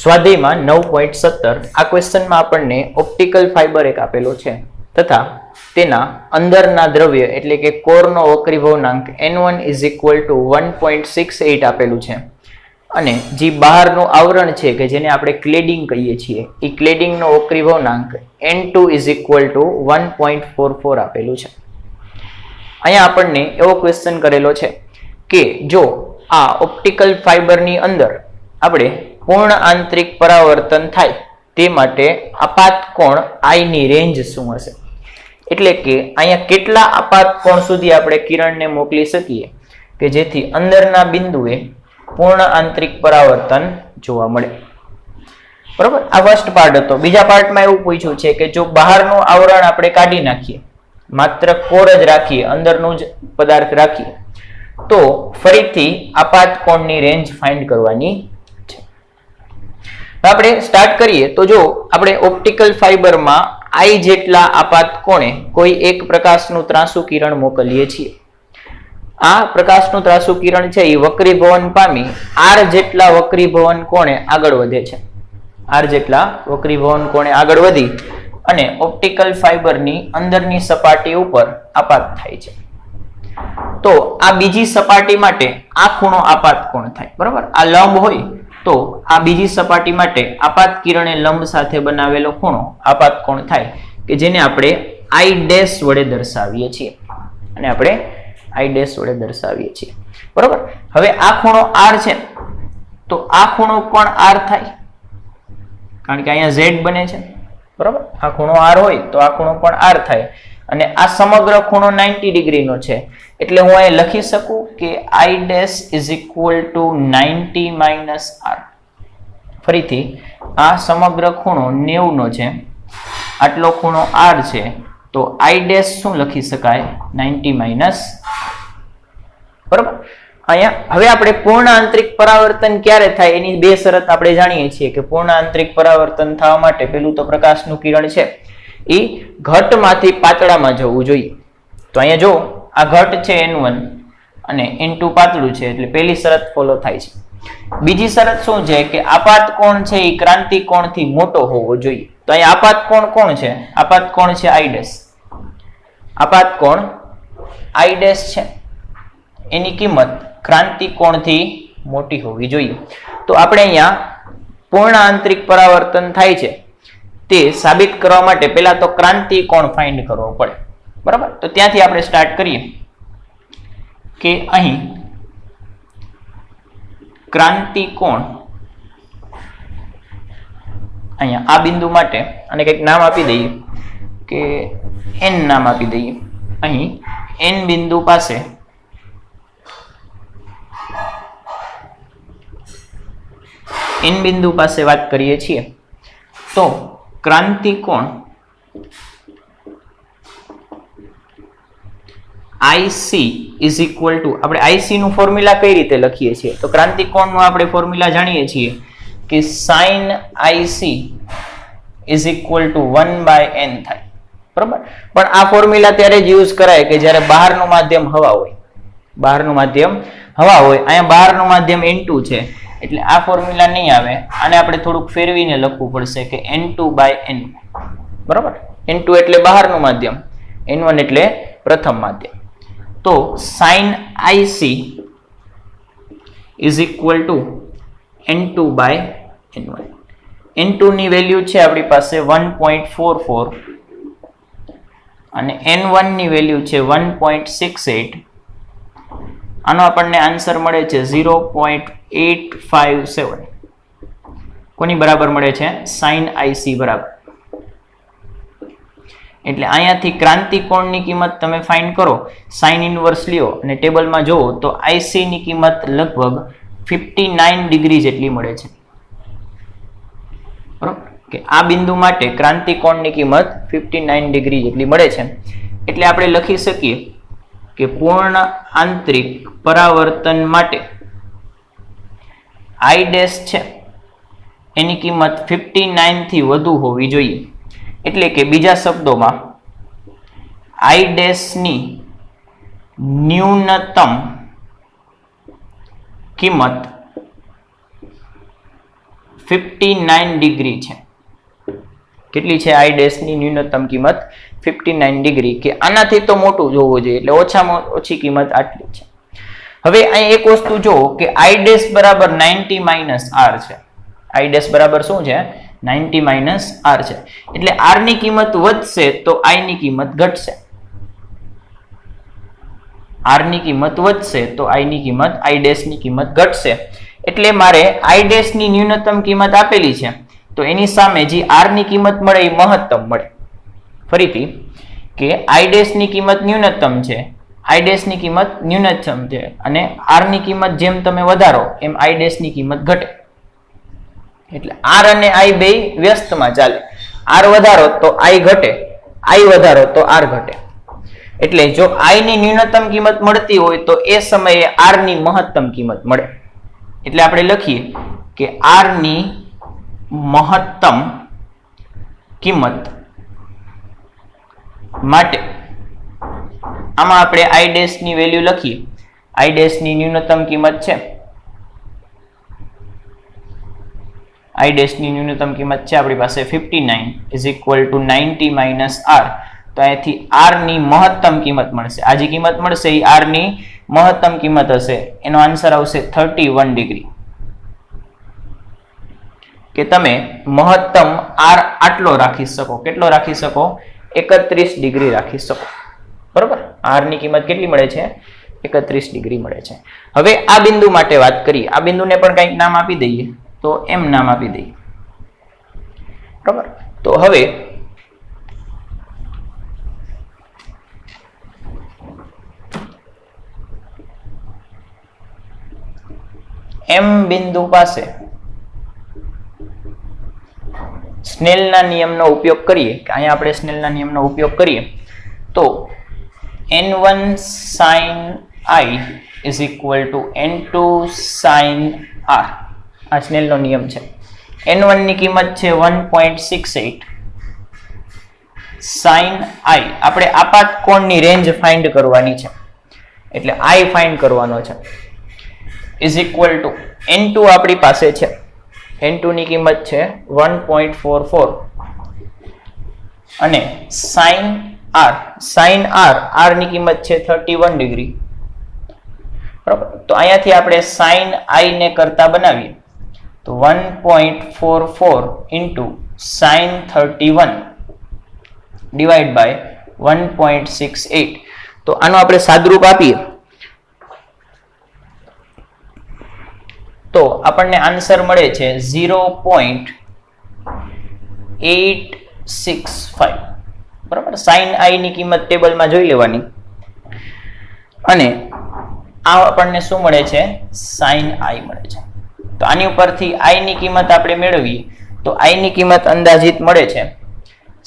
સ્વાધ્યાયમાં 9.17 આ ક્વેશ્ચનમાં આપણને optical fibre એક આપેલો છે તથા તેના અંદરના દ્રવ્ય એટલે કે કોરનો વક્રીભવનાંક n1 1.68 આપેલું છે અને જે બહારનું આવરણ છે કે જેને આપણે ક્લેડિંગ કહીએ છીએ એ ક્લેડિંગનો વક્રીભવનાંક n2 1.44 આપેલું છે। અહીંયા આપણને એવો ક્વેશ્ચન કરેલો છે કે જો આ ઓપ્ટિકલ ફાઇબરની અંદર આપણે પૂર્ણ આંતરિક પરાવર્તન થાય તે માટે આપાત કોણ I ની રેન્જ શું હશે, એટલે કે અહીંયા કેટલા આપાત કોણ સુધી આપણે કિરણને મોકલી શકીએ કે જેથી અંદરના બિંદુએ પૂર્ણ આંતરિક પરાવર્તન જોવા મળે। બરોબર, આ ફર્સ્ટ પાર્ટ હતો। બીજા પાર્ટમાં એવું પૂછ્યું છે કે જો બહારનું આવરણ આપણે કાઢી નાખીએ, માત્ર કોર જ રાખીએ, અંદરનું જ પદાર્થ રાખીએ તો ફરીથી આપાત કોણની રેન્જ ફાઇન્ડ કરવાની છે। આપણે સ્ટાર્ટ કરીએ તો જો આપણે ઓપ્ટિકલ ફાઇબરમાં I જેટલા આપાત કોણે કોઈ એક પ્રકાશનું ત્રાંસુ કિરણ મોકલીએ છીએ। આ પ્રકાશનું ત્રાંસુ કિરણ છે એ વક્રીભવન પામી R જેટલા વક્રીભવન કોણે આગળ વધે છે। R જેટલા વક્રીભવન કોણે આગળ વધી અને ઓપ્ટિકલ ફાઇબરની અંદરની સપાટી ઉપર આપાત થાય છે। તો આ બીજી સપાટી માટે આ ખૂણો આપાત કોણ થાય, બરાબર। આ લંબ હોય તો આ બીજી સપાટી માટે આપાત કિરણે લંબ સાથે બનાવેલો ખૂણો આપાત કોણ થાય કે જેને આપણે I ડેશ વડે દર્શાવીએ છીએ અને આપણે I ડેશ વડે દર્શાવીએ છીએ, બરાબર। હવે આ ખૂણો R છે તો આ ખૂણો પણ R થાય કારણ કે અહીંયા Z બને છે, બરાબર। આ ખૂણો R હોય તો આ ખૂણો પણ R થાય અને આ સમગ્ર ખૂણો 90 ડિગ્રીનો છે એટલે હું અહીં લખી શકું કે I ડેશ (90 - R। ફરીથી આ સમગ્ર ખૂણો 90 નો છે, આટલો ખૂણો R છે તો I ડેશ શું લખી શકાય 90 - બરાબર। અહીંયા હવે આપણે પૂર્ણ આંતરિક પરાવર્તન ક્યારે થાય એની બે શરત આપણે જાણીએ છીએ કે પૂર્ણ આંતરિક પરાવર્તન થવા માટે પહેલું તો પ્રકાશનું કિરણ છે એ ઘટમાંથી પાતળામાં જવું જોઈએ। તો અહીંયા જો આ ઘટ છે n1 અને n2 પાતળું છે એટલે પહેલી શરત ફોલો થાય છે। બીજી શરત શું છે કે આપાત કોણ છે એ ક્રાંતિ કોણથી મોટો હોવો જોઈએ। તો અહીંયા આપાત કોણ કોણ છે? આપાત કોણ છે I ડેશ। આપાત કોણ I ડેશ છે એની કિંમત ક્રાંતિ કોણથી મોટી હોવી જોઈએ। તો આપણે અહીંયા પૂર્ણ આંતરિક પરાવર્તન થાય છે તે સાબિત કરવા માટે પહેલા તો ક્રાંતિ કોણ ફાઇન્ડ કરવો પડે, બરાબર। તો ત્યાંથી આપણે સ્ટાર્ટ કરીએ કે અહીં ક્રાંતિ કોણ અહીંયા આ બિંદુ માટે અને કંઈક નામ આપી દઈએ કે n નામ આપી દઈએ। અહીં n બિંદુ પાસે વાત કરીએ છીએ તો ક્રાંતિ કોણ IC ઇઝ ઇક્વલ ટુ, આપણે IC નું ફોર્મ્યુલા કઈ રીતે લખીએ છીએ તો ક્રાંતિ કોણનું આપણે ફોર્મ્યુલા જાણીએ છીએ કે sin IC is equal two 1/n થાય, બરાબર। પણ આ ફોર્મ્યુલા ત્યારે જ યુઝ કરાય કે જ્યારે બહારનું માધ્યમ હવા હોય, બહારનું માધ્યમ હવા હોય। અહીંયા બહારનું માધ્યમ n2 છે એટલે આ ફોર્મ્યુલા નહીં આવે, આને આપણે થોડુંક ફેરવીને લખવું પડશે કે n2/n, બરાબર। n2 એટલે બહારનું માધ્યમ, n1 એટલે પ્રથમ માધ્યમ। તો sin IC is equal two n2/n1। n2 ની વેલ્યુ છે આપણી પાસે 1.44 અને n1 ની વેલ્યુ છે 1.68। આનો આપણને આન્સર મળે છે 0.857। કોની બરાબર મળે છે? sin IC બરાબર। એટલે અહીંયાથી ક્રાંતિ કોણની કિંમત તમે ફાઇન્ડ કરો, સાઇન ઇનવર્સ લ્યો અને ટેબલમાં જુઓ તો IC ની કિંમત લગભગ 59 ડિગ્રી જેટલી મળે છે, બરાબર। કે આ બિંદુ માટે ક્રાંતિ કોણની કિંમત 59 ડિગ્રી જેટલી મળે છે એટલે આપણે લખી શકીએ કે પૂર્ણ આંતરિક પરાવર્તન માટે I ડેશ છે એની કિંમત 59 થી વધુ હોવી જોઈએ। એટલે કે બીજા શબ્દોમાં I ડેશ ની ન્યૂનતમ કિંમત 59 ડિગ્રી છે. કેટલી છે આઈ ડેશ ની ન્યૂનતમ કિંમત? 59 ડિગ્રી. કે આનાથી તો મોટું જોવું જોઈએ, એટલે ઓછામાં ઓછી કિંમત આટલી છે. હવે અહીં એક વસ્તુ જો કે આઈ ડેશ બરાબર 90 માઇનસ આર છે. આઈ ડેશ બરાબર શું છે? 90 માઇનસ આર છે. એટલે આર ની કિંમત વધશે તો આઈ ની કિંમત ઘટશે. આર ની કિંમત વધશે તો આઈ ની કિંમત, આઈ ડેશ ની કિંમત ઘટશે. એટલે મારે આઈ ડેશ ની ન્યૂનતમ કિંમત આપેલી છે, તો એની સામે જે આર ની કિંમત મળે એ મહત્તમ મળે. ફરીથી કે આઈ ડેશ ની કિંમત ન્યૂનતમ છે, આઈ ડેશ ની કિંમત ન્યૂનતમ છે, અને આર ની કિંમત જેમ તમે વધારો એમ આઈ ડેશ ની કિંમત ઘટે. એટલે આર અને આઈ બે વ્યસ્તમાં ચાલે. આર વધારો તો આઈ ઘટે, આઈ વધારો તો આર ઘટે. એટલે જો આઈ ની ન્યૂનતમ કિંમત મળતી હોય તો એ સમયે આર ની મહત્તમ કિંમત મળે. એટલે આપણે લખીએ કે આર ની મહત્તમ કિંમત માટે આમાં આપણે આઈ ડેશ ની વેલ્યુ લખીએ. આઈ ડેશ ની ન્યૂનતમ કિંમત છે, આઈ ડેશ ની ન્યૂનતમ કિંમત છે આપણી પાસે 59 is equal to 90 minus R. તો અહીંથી આર ની મહત્તમ કિંમત મળશે. આ જે કિંમત મળશે એ આર ની મહત્તમ કિંમત હશે. એનો આન્સર આવશે 31 ડિગ્રી. કે તમે મહત્તમ આર આટલો રાખી શકો. કેટલો રાખી શકો? 31 ડિગ્રી રાખી શકો. બરોબર. આર ની કિંમત કેટલી મળે છે? 31 ડિગ્રી મળે છે. હવે આ બિંદુ માટે વાત કરીએ. આ બિંદુને પણ કંઈક નામ આપી દઈએ. તો એમ નામ આપી દઈએ. બરોબર. તો હવે એમ બિંદુ પાસે સ્નેલના નિયમનો ઉપયોગ કરીએ, કે અહીંયા આપણે સ્નેલના નિયમનો ઉપયોગ કરીએ તો n1 sin i is equal to n2 sin r. આ સ્નેલનો નિયમ છે. n1 ની કિંમત છે 1.68. sin i આપણે આપાત કોણની રેન્જ ફાઇન્ડ કરવાની છે, એટલે i ફાઇન્ડ કરવાનો છે. is equal to n2 આપણી પાસે છે, n2 ની કિંમત છે 1.44 અને sin r ની કિંમત છે 31 ડિગ્રી. બરાબર. તો અહીંયાથી આપણે sin i ને કરતા બનાવીએ તો 1.44 into sin 31 ડિવાઈડ બાય 1.68. તો આનો આપણે સાદરૂપ આપીએ તો આપણને આન્સર મળે છે 0.865. બરાબર. sin i ની કિંમત ટેબલમાં જોઈ લેવાની અને આ આપણને શું મળે છે? sin i મળે છે. તો આની ઉપરથી i ની કિંમત આપણે મેળવીએ તો i ની કિંમત અંદાજિત મળે છે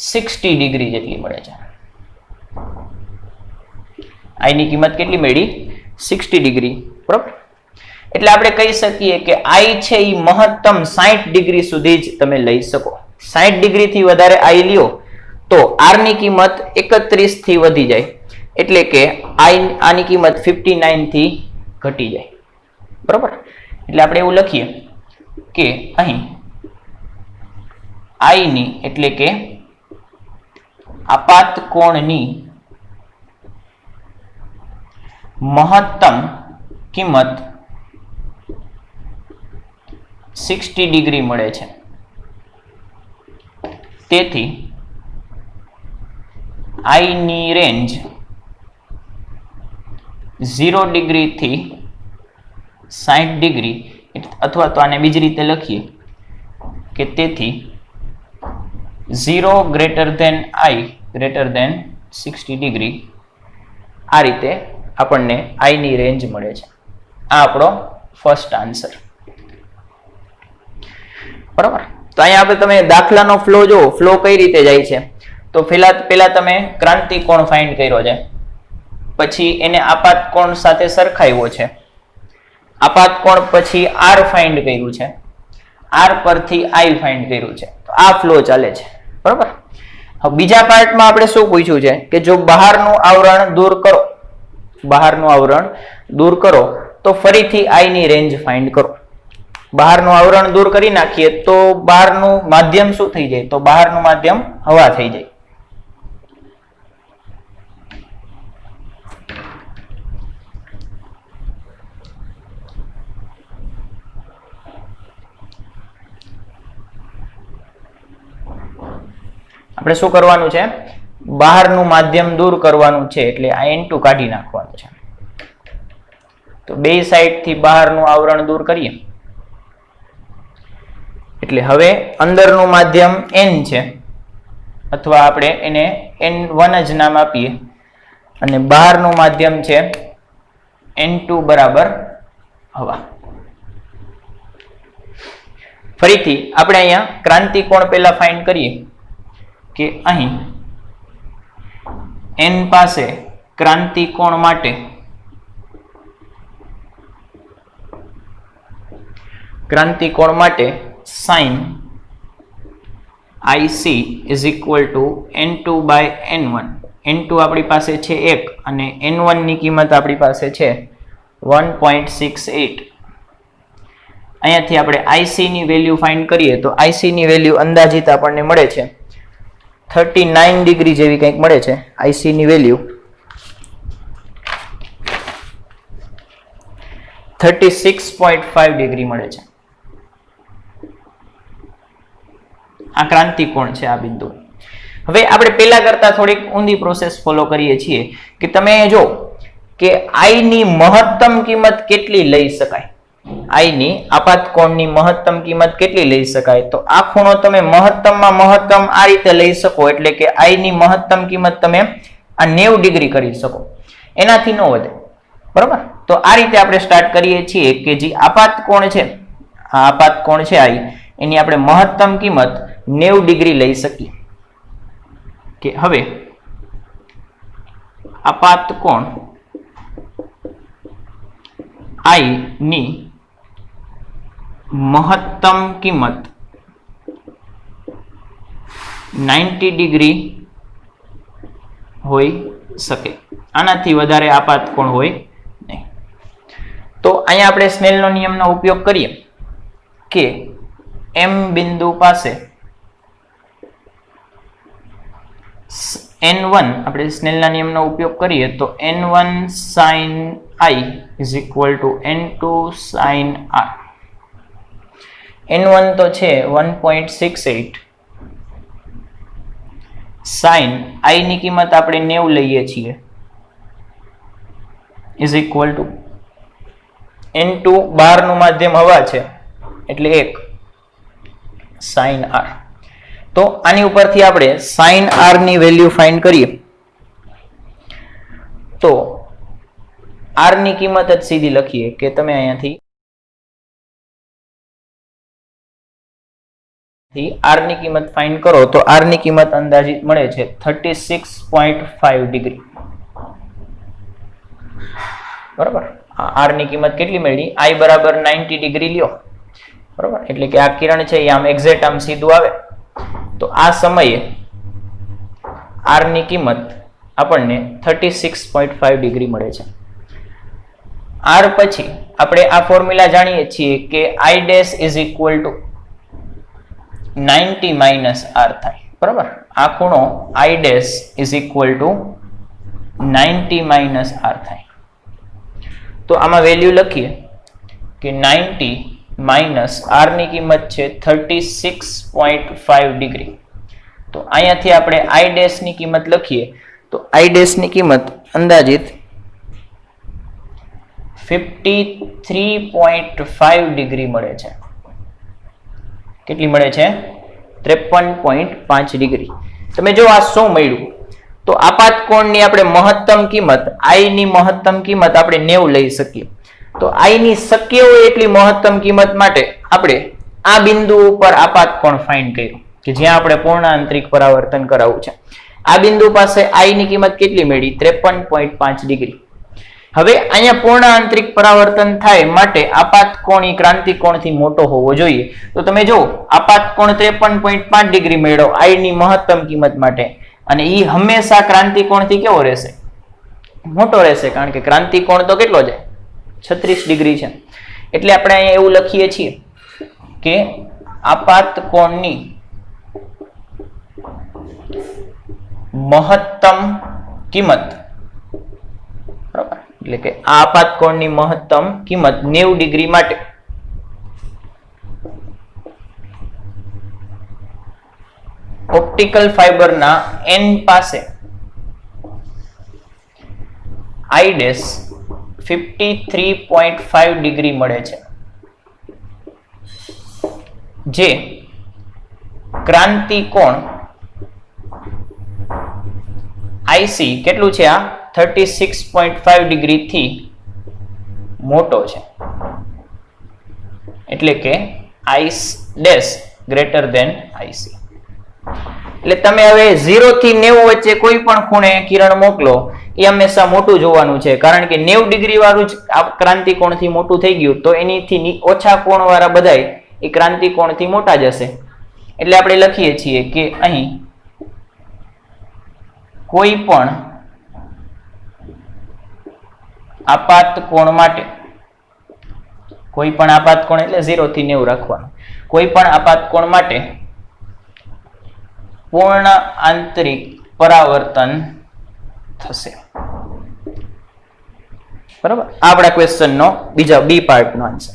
60 ડિગ્રી જેટલી મળે છે. i ની કિંમત કેટલી મળી? 60 ડિગ્રી. બરાબર. એટલે આપણે કહી શકીએ કે i છે એ મહત્તમ 60 ડિગ્રી સુધી જ તમે લઈ શકો. 60 ડિગ્રી થી વધારે i લ્યો તો r ની કિંમત 31 થી વધી જાય, એટલે કે આની કિંમત 59 થી ઘટી જાય. બરોબર. એટલે આપણે એવું લખીએ કે અહીં i ની એટલે કે આપાત કોણની મહત્તમ કિંમત 60 ડિગ્રી મળે છે. તેથી i ની રેન્જ 0 ડિગ્રી થી 60 ડિગ્રી, અથવા તો આને બીજી રીતે લખીએ કે તેથી 0 greater than i greater than 60 degree. આ રીતે આપણને i ની રેન્જ મળે છે. આ આપણો ફર્સ્ટ આન્સર. બરાબર. તો અહીંયા આપણે તમે દાખલાનો ફ્લો જો ફ્લો કઈ રીતે જાય છે તો પહેલા તમે ક્રાંતિ કોણ ફાઇન્ડ કર્યો છે, પછી એને આપાત કોણ સાથે સરખાવ્યો છે, આપાત કોણ પછી r ફાઇન્ડ કર્યું છે, r પરથી i ફાઇન્ડ કર્યું છે. તો આ ફ્લો ચાલે છે. બરાબર. હવે બીજા પાર્ટમાં આપણે શું પૂછ્યું છે કે જો બહારનું આવરણ દૂર કરો તો ફરીથી i ની રેન્જ ફાઇન્ડ કરો. બહારનું આવરણ દૂર કરી નાખીએ તો બહારનું માધ્યમ શું થઈ જાય? તો બહારનું માધ્યમ હવા થઈ જાય. આપણે શું કરવાનું છે? બહારનું માધ્યમ દૂર કરવાનું છે, એટલે આ N2 કાઢી નાખવાનું છે. તો બે સાઈડ થી બહારનું આવરણ દૂર કરીએ એટલે હવે અંદરનું માધ્યમ N છે, અથવા આપણે એને N1 જ નામ આપીએ, અને બહારનું માધ્યમ છે N2 બરાબર હવા. ફરીથી આપણે અહીંયા ક્રાંતિકોણ પહેલા ફાઇન્ડ કરીએ કે અહીં N પાસે ક્રાંતિકોણ માટે sin IC is equal to N2 by N1. N2 આપણી પાસે છે 1 અને N1 ની કિંમત આપણી પાસે છે 1.68. અહીંયાથી આપણે IC ની વેલ્યુ ફાઇન્ડ કરીએ તો IC ની વેલ્યુ અંદાજિત આપણને મળે છે 39 ડિગ્રી જેવી કંઈક મળે છે. IC ની વેલ્યુ 36.5 ડિગ્રી મળે છે. આ ક્રાંતિકોણ છે આ બિંદુ. હવે આપણે પહેલા કરતા થોડીક ઊંધી પ્રોસેસ ફોલો કરીએ છીએ કે તમે જો કે I ની મહત્તમ કિંમત કેટલી લઈ શકાય. I ની આપાત કોણની મહત્તમ કિંમત કેટલી લઈ શકાય? તો આ ખૂણો તમે મહત્તમમાં મહત્તમ આ રીતે લઈ શકો, એટલે કે I ની મહત્તમ કિંમત તમે આ 90 ડિગ્રી કરી શકો, એનાથી ન વધે. બરોબર? તો આ રીતે આપણે સ્ટાર્ટ કરીએ છીએ કે જે આપાત કોણ છે, આ આપાત કોણ છે I, એની આપણે મહત્તમ કિંમત 90 ડિગ્રી લઈ શકીએ. કે હવે આપાત કોણ I ની મહત્તમ કિંમત 90 ડિગ્રી હોઈ શકે, આનાથી વધારે આપાત કોણ હોય નહીં. તો અહીંયા આપણે સ્નેલનો નિયમનો ઉપયોગ કરીએ કે M બિંદુ પાસે N1, આપણે સ્નેલના નિયમનો ઉપયોગ કરીએ તો N1 sin I is equal to N2 sin R. N1 તો છે 1.68, sin I ની કિંમત આપણે 90 લઈએ છીએ is equal to N2, બહારનું માધ્યમ હવા છે એટલે 1 sin R. તો આની ઉપરથી આપણે sin R ની વેલ્યુ ફાઇન્ડ કરીએ તો R ની કિંમત જ સીધી લખીએ કે તમે અહીંયાથી R ની કિંમત ફાઇન્ડ કરો તો R ની કિંમત અંદાજિત મળે છે 36.5 ડિગ્રી. બરાબર? R ની કિંમત કેટલી મળી? I બરાબર 90 ડિગ્રી લ્યો. બરાબર? એટલે કે આ કિરણ છે એ આમ એક્ઝેક્ટ આમ સીધું આવે. તો આ સમયે R ની કિંમત આપણને 36.5 ડિગ્રી મળે છે. R પછી આપણે આ ફોર્મ્યુલા જાણીએ છીએ કે I dash is equal to 90 minus R થાય. બરાબર? આ ખૂણો I dash is equal to 90 minus R થાય. તો આમાં વેલ્યુ લખીએ કે 90 માઇનસ R ની કિંમત છે 36.5 ડિગ્રી. તો અહીંયાથી આપણે I ડેશ ની કિંમત લખીએ તો I ડેશ ની કિંમત અંદાજિત 53.5 ડિગ્રી મળે છે. કેટલી મળે છે? 53.5 ડિગ્રી. તમે જો આ શું મળ્યું? તો આપાત કોણની આપણે મહત્તમ કિંમત, I ની મહત્તમ કિંમત આપણે 90 લઈ શકીએ. તો I ની શક્ય હોય એટલી મહત્તમ કિંમત માટે આપણે આ બિંદુ ઉપર આપાત કોણ ફાઇન્ડ કર્યું કે જ્યાં આપણે પૂર્ણ આંતરિક પરાવર્તન કરાવવું છે. આ બિંદુ પાસે I ની કિંમત કેટલી મળી? 53.5 ડિગ્રી. હવે અહીંયા પૂર્ણ આંતરિક પરાવર્તન થાય માટે આપાત કોણ એ ક્રાંતિકોણથી મોટો હોવો જોઈએ. તો તમે જો આપાત કોણ 53.5 ડિગ્રી મેળવો I ની મહત્તમ કિંમત માટે, અને એ હંમેશા ક્રાંતિકોણથી કેવો રહેશે? મોટો રહેશે, કારણ કે ક્રાંતિકોણ તો કેટલો છે? 36 ડિગ્રી છે. એટલે આપણે અહીંયા એવું લખીએ છીએ કે આપાત કોણની મહત્તમ કિંમત, બરાબર, એટલે કે આ આપાત કોણની મહત્તમ કિંમત 90 ડિગ્રી માટે ઓપ્ટિકલ ફાઇબરના n પાસે I ડેશ 53.5 ડિગ્રી મળે છે, જે ક્રાંતિ કોણ IC કેટલું છે? આ 36.5 ડિગ્રી થી મોટો છે, એટલે કે I dash greater than IC. એટલે તમે હવે 0 થી 90 વચ્ચે કોઈ પણ ખૂણે કિરણ મોકલો એ હંમેશા મોટું જોવાનું છે, કારણ કે 90 ડિગ્રી વાળું જ ક્રાંતિ કોણથી મોટું થઈ ગયું તો એનીથી ઓછા કોણ વાળા બધાય એ ક્રાંતિ કોણથી મોટા જશે. એટલે આપણે લખીએ છીએ કે અહીં કોઈ પણ આપાત કોણ માટે, કોઈ પણ આપાત કોણ એટલે 0 થી 90 રાખવાનું, કોઈ પણ આપાત કોણ માટે પૂર્ણ આંતરિક પરાવર્તન થશે. બરાબર, આ આપણા ક્વેશ્ચનનો બીજા બી પાર્ટનો આન્સર.